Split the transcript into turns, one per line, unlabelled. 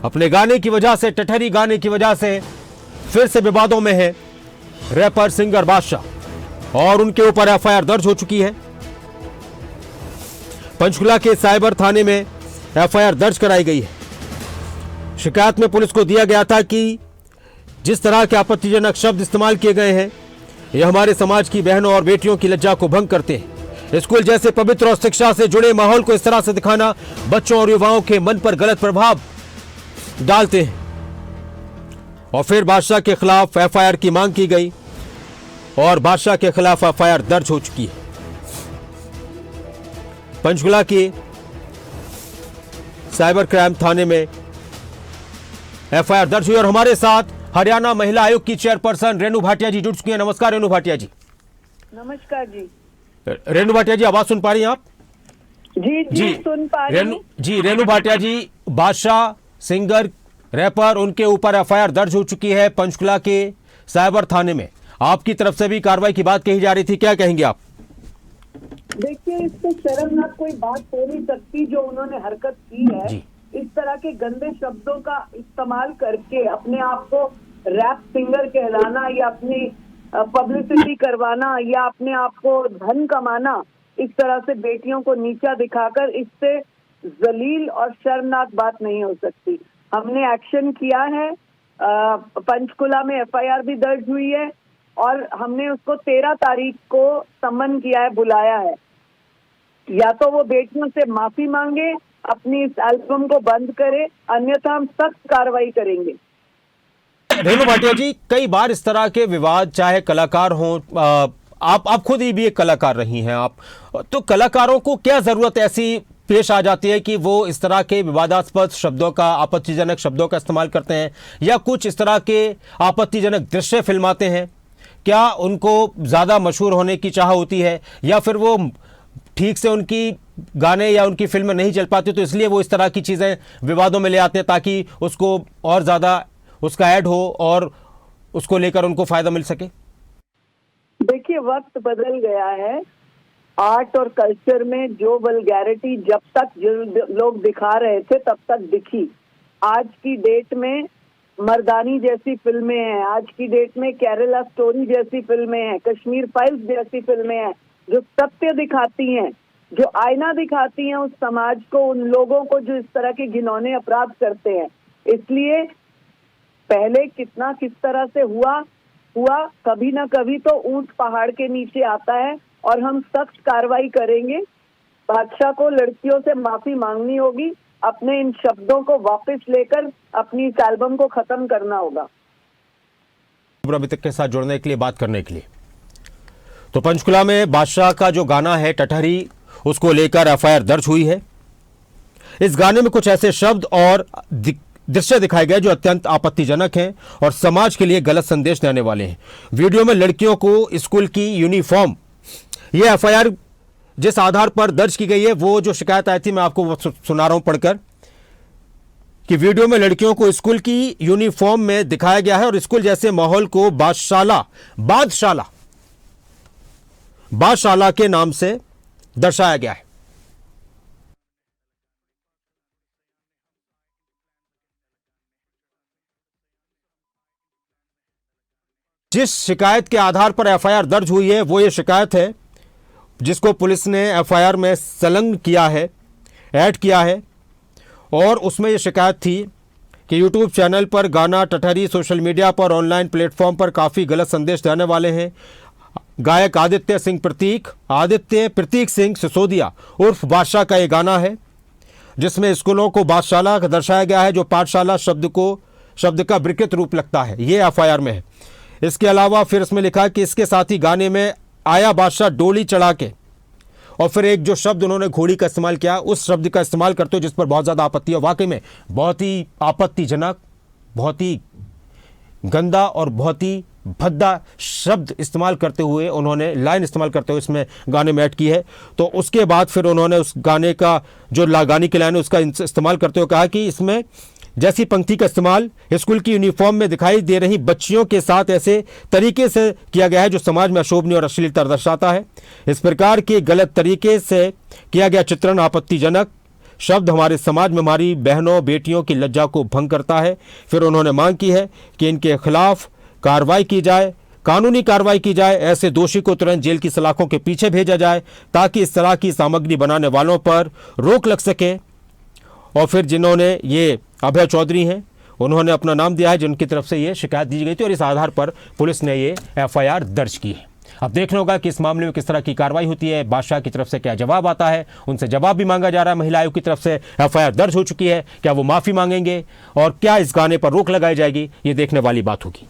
अपने गाने की वजह से, टटहरी गाने की वजह से फिर से विवादों में है रैपर सिंगर बादशाह और उनके ऊपर एफआईआर दर्ज हो चुकी है। पंचकुला के साइबर थाने में एफआईआर दर्ज कराई गई है। शिकायत में पुलिस को दिया गया था कि जिस तरह के आपत्तिजनक शब्द इस्तेमाल किए गए हैं यह हमारे समाज की बहनों और बेटियों की लज्जा को भंग करते हैं। स्कूल जैसे पवित्र और शिक्षा से जुड़े माहौल को इस तरह से दिखाना बच्चों और युवाओं के मन पर गलत प्रभाव डालते हैं। और फिर बादशाह के खिलाफ एफआईआर की मांग की गई और बादशाह के खिलाफ एफआईआर दर्ज हो चुकी है। पंचकुला के साइबर क्राइम थाने में एफआईआर दर्ज हुई और हमारे साथ हरियाणा महिला आयोग की चेयरपर्सन रेणु भाटिया जी जुड़ चुकी हैं। नमस्कार रेणु भाटिया जी।
नमस्कार जी।
रेणु भाटिया जी, आवाज सुन पा रही हैं आप?
जी सुन पा रही हूं।
रेणु भाटिया जी, बादशाह सिंगर रैपर, उनके ऊपर एफआईआर दर्ज हो चुकी है पंचकुला के साइबर थाने में। आपकी तरफ से भी कार्रवाई की बात कही जा रही थी, क्या कहेंगे आप?
देखिए, इससे शर्मनाक कोई बात हो नहीं सकती जो उन्होंने हरकत की है
जी।
इस तरह के गंदे शब्दों का इस्तेमाल करके अपने आप को रैप सिंगर कहलाना या अपनी पब्लिसिटी करवाना या अपने आप को धन कमाना, इस तरह से बेटियों को नीचा दिखाकर, इससे जलील और शर्मनाक बात नहीं हो सकती। हमने एक्शन किया है, पंचकुला में एफआईआर भी दर्ज हुई है और हमने उसको 13 तारीख को सम्मन किया है, बुलाया है। या तो वो बेटियों से माफी मांगे, अपनी इस एल्बम को बंद करे, अन्यथा हम सख्त कार्रवाई करेंगे।
रेणु भाटिया जी, कई बार इस तरह के विवाद, चाहे कलाकार हों, आप खुद ही भी एक कलाकार रही हैं आप, तो कलाकारों को क्या जरूरत ऐसी पेश आ जाती है कि वो इस तरह के विवादास्पद शब्दों का, आपत्तिजनक शब्दों का इस्तेमाल करते हैं या कुछ इस तरह के आपत्तिजनक दृश्य फिल्माते हैं? क्या उनको ज्यादा मशहूर होने की चाह होती है या फिर वो ठीक से उनकी गाने या उनकी फिल्म नहीं चल पाती तो इसलिए वो इस तरह की चीजें विवादों में ले आते हैं ताकि उसको और ज्यादा उसका ऐड हो और उसको लेकर उनको फायदा मिल सके?
देखिए, वक्त बदल गया है। आर्ट और कल्चर में जो वल्गैरिटी जब तक जो लोग दिखा रहे थे तब तक दिखी, आज की डेट में मर्दानी जैसी फिल्में हैं, आज की डेट में केरला स्टोरी जैसी फिल्में हैं, कश्मीर फाइल्स जैसी फिल्में हैं जो सत्य दिखाती हैं, जो आईना दिखाती हैं उस समाज को, उन लोगों को जो इस तरह के घिनौने अपराध करते हैं। इसलिए पहले कितना किस तरह से हुआ कभी ना कभी तो ऊंट पहाड़ के नीचे आता है और हम सख्त कार्रवाई करेंगे। बादशाह को लड़कियों से माफी मांगनी होगी, अपने इन शब्दों को वापस लेकर अपनी इस एल्बम को खत्म करना होगा।
अभी तक के साथ जुड़ने के लिए, बात करने के लिए। तो पंचकुला में बादशाह का जो गाना है टटहरी, उसको लेकर एफआईआर दर्ज हुई है। इस गाने में कुछ ऐसे शब्द और दृश्य दिखाए गए जो अत्यंत आपत्तिजनक हैं और समाज के लिए गलत संदेश देने वाले हैं। वीडियो में लड़कियों को स्कूल की यूनिफॉर्म, यह एफआईआर जिस आधार पर दर्ज की गई है, वो जो शिकायत आई थी मैं आपको सुना रहा हूं पढ़कर, कि वीडियो में लड़कियों को स्कूल की यूनिफॉर्म में दिखाया गया है और स्कूल जैसे माहौल को बादशाला के नाम से दर्शाया गया है। जिस शिकायत के आधार पर एफआईआर दर्ज हुई है वो ये शिकायत है जिसको पुलिस ने एफआईआर में संलग्न किया है, ऐड किया है, और उसमें ये शिकायत थी कि यूट्यूब चैनल पर गाना टटहरी सोशल मीडिया पर, ऑनलाइन प्लेटफॉर्म पर काफ़ी गलत संदेश देने वाले हैं। गायक आदित्य प्रतीक सिंह सिसोदिया उर्फ बादशाह का ये गाना है जिसमें स्कूलों को बादशाला दर्शाया गया है जो पाठशाला शब्द का विकृत रूप लगता है। ये एफआईआर में है। इसके अलावा फिर इसमें लिखा है कि इसके साथ ही गाने में आया बादशाह डोली चढ़ा के, और फिर एक जो शब्द उन्होंने घोड़ी का इस्तेमाल किया, उस शब्द का इस्तेमाल करते हो जिस पर बहुत ज़्यादा आपत्ति है। वाकई में बहुत ही आपत्तिजनक, बहुत ही गंदा और बहुत ही भद्दा शब्द इस्तेमाल करते हुए, उन्होंने लाइन इस्तेमाल करते हुए इसमें गाने में ऐड की है। तो उसके बाद फिर उन्होंने उस गाने का जो गाने की लाइन है उसका इस्तेमाल करते हुए कहा कि इसमें जैसी पंक्ति का इस्तेमाल स्कूल की यूनिफॉर्म में दिखाई दे रही बच्चियों के साथ ऐसे तरीके से किया गया है जो समाज में अशोभनीय और अश्लीलता दर्शाता है। इस प्रकार के गलत तरीके से किया गया चित्रण आपत्तिजनक, शब्द हमारे समाज में हमारी बहनों बेटियों की लज्जा को भंग करता है। फिर उन्होंने मांग की है कि इनके खिलाफ कार्रवाई की जाए, कानूनी कार्रवाई की जाए, ऐसे दोषी को तुरंत जेल की सलाखों के पीछे भेजा जाए ताकि इस तरह की सामग्री बनाने वालों पर रोक लग सके। और फिर जिन्होंने ये अभय चौधरी हैं, उन्होंने अपना नाम दिया है जिनकी तरफ से ये शिकायत दी गई थी और इस आधार पर पुलिस ने ये एफआईआर दर्ज की है। अब देखना होगा कि इस मामले में किस तरह की कार्रवाई होती है, बादशाह की तरफ से क्या जवाब आता है। उनसे जवाब भी मांगा जा रहा है। महिला आयोग की तरफ से एफआईआर दर्ज हो चुकी है, क्या वो माफ़ी मांगेंगे और क्या इस गाने पर रोक लगाई जाएगी, ये देखने वाली बात होगी।